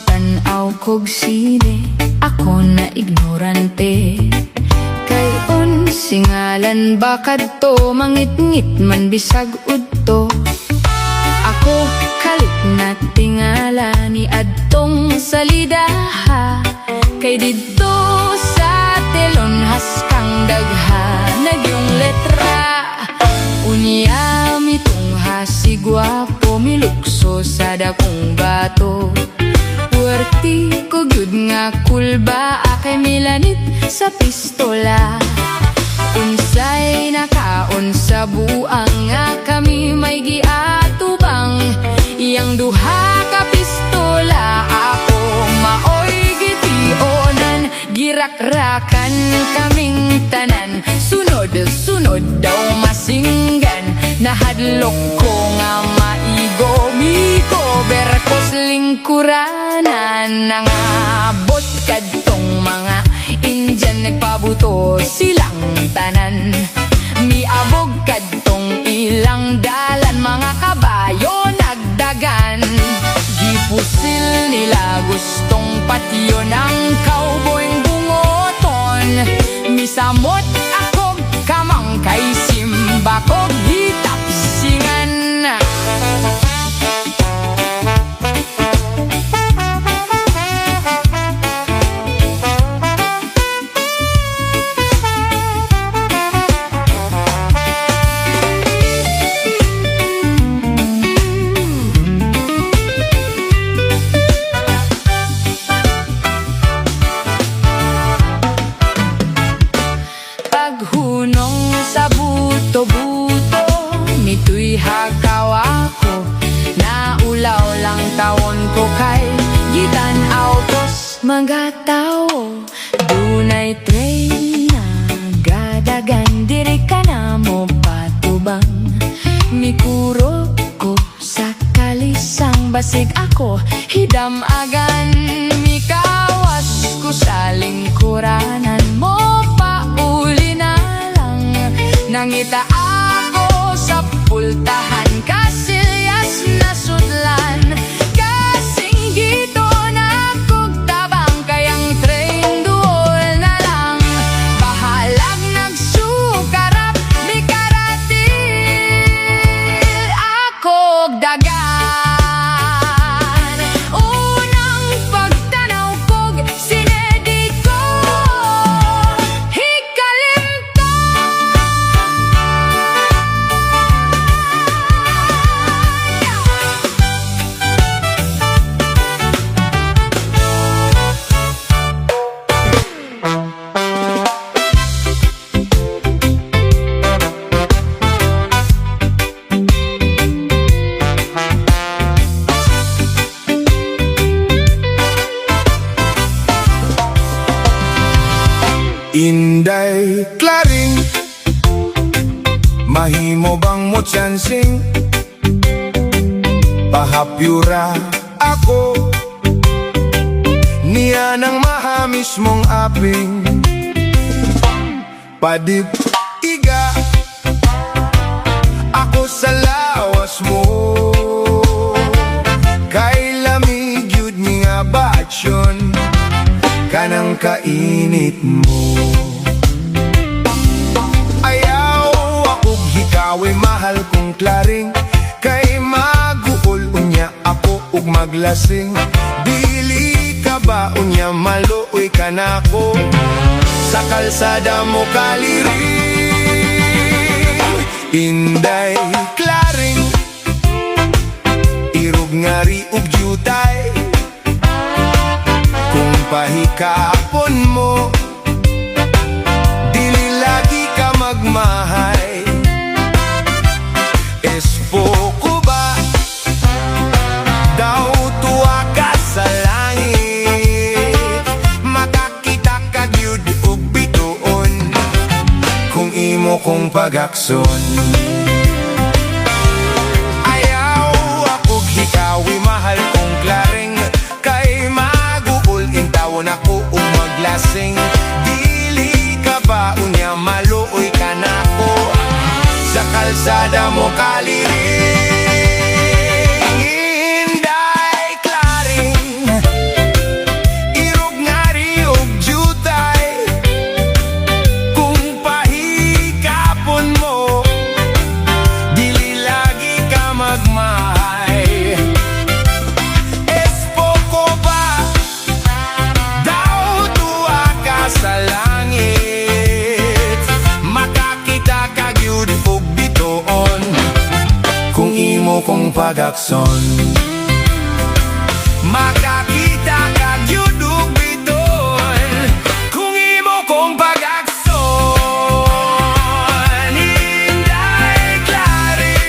tanaw kog sine, ako na ignorante. Kay singalan ba kadto, mangit-ngit man bisag udto. Ako kalit na tingala ni adtong salida, kay didto sa telon haskang dagha nagyong letra. Unya mitong hasigwapo, milukso sa dakong bato. Puwerti ko gyud nga kulba, akay milanit sa pistola. Unsay nakaon sa buang nga kami may giatubang. Iyang duha ka pistola, ako maoy gitionan. Girak-rakan kaming tanan, sunod-sunod daw masinggan. Nahadlok ko nga maigo-migo, berkos lingkuranan. Nangabot kadtong mga Indian, nagpabuto silang tanan. Miabog kadtong ilang dalan, mga kabayo nagdagan. Gipusil nila gustong patyo ng cowboyng bungoton. Misamot ako kamang kay simba kog hitapsingan. Paghunong sa buto-buto, mito'y hakaw ako. Naulaw lang taon ko kay gitanaw kos mga tao. Dunay train na gadagan, diri ka na mo patubang. Mikuro ko sa kalisang, basig ako hidamagan. Mikawas ko sa lingkuranan mo, nangita ako sa pultahan, kasilyas na sudlan. Kasing dito na kugtabang, kayang train duol na lang. Bahalag nagsukarap, di karatil akog dagan. Unang pagtanaw kog sinedi ko, Inday klaring, mahimo bang mo chansing? Pahapyura ako, niya ng mahamis mong aping. Padip iga, ako sa lawas mo. Kay lamig yun nga batsyon, kanang kainit mo. Ayaw akong hikaw mahal kong klaring, kay maguol unya ako ug maglasing. Dili ka ba unya maluoy ka na ko, sa kalsada mo kaliring. Inday klaring, irog ngari ug jutay. Kung pahikapon mo, dili lagi ka magmahay. Espo ko ba, daw tuwa ka sa langit. Makakita ka gyud ug bituon, kung imo kong pagakson. Ayaw akog hikawi mahal kong klaring, kay tawon ako maglasing. Dili ka ba unya maluoy ka na ko, sa kalsada mo kaliring. Inday klaring, pagakson. Makakita ka gyudog biton kung imo kong pagakson. Hinday klari.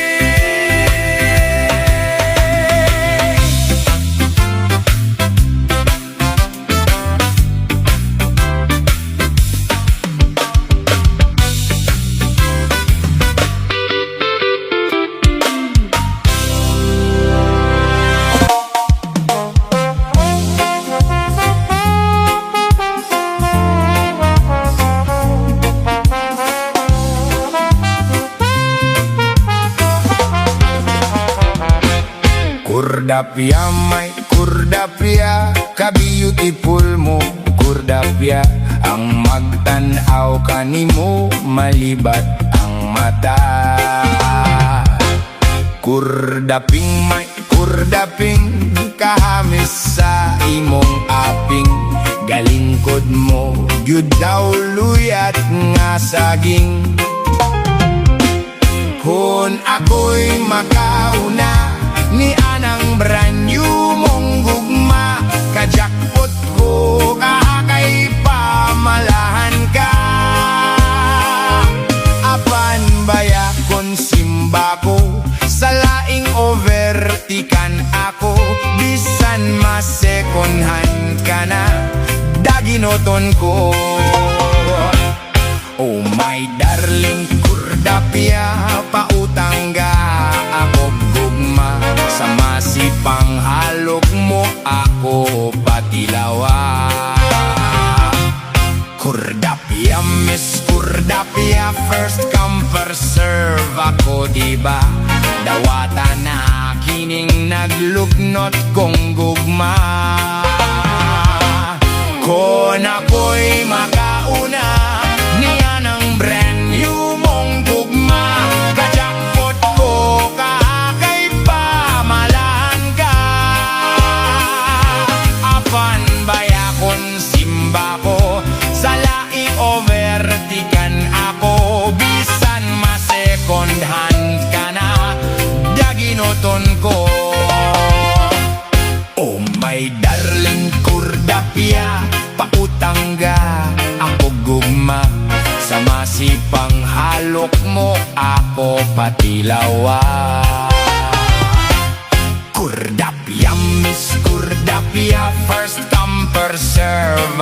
Kurdapia, may kurdapia, ka-beautiful mo, kurdapia. Ang magtanaw kanimo, malibat ang mata. Kurdaping, may kurdaping, kahamis sa imong aping. Galingkod mo, gyud daw luyat nga saging. Kung ako'y makauna ni anang brand new mong gugma, ka-jackpot ko, kakay pamalahan ka. Apan baya kon simba ko, sa laing overtikan ako, bisan masekonhan ka na, daginoton ko. Oh my darling kurdapia, pautangga ako gugma, sa masipang halok mo ako patilawa. Kurdapia, Miss Kurdapia, first come first serve ako diba? Dawata na kining nagluknot kong gugma. Kung ako'y makauna niya ng brand new mong gugma, ka-jackpot ko, kakay pamalahan ka. Apan baya kon simba ko, sa laing overtikan ako, bisan masekondhan ka na, daginoton ko. Oh my darling kurdapia, pautangga ako gugma, sa masipang halok mo ako patilawa. Kurdapia, Miss Kurdapia, first come first serve.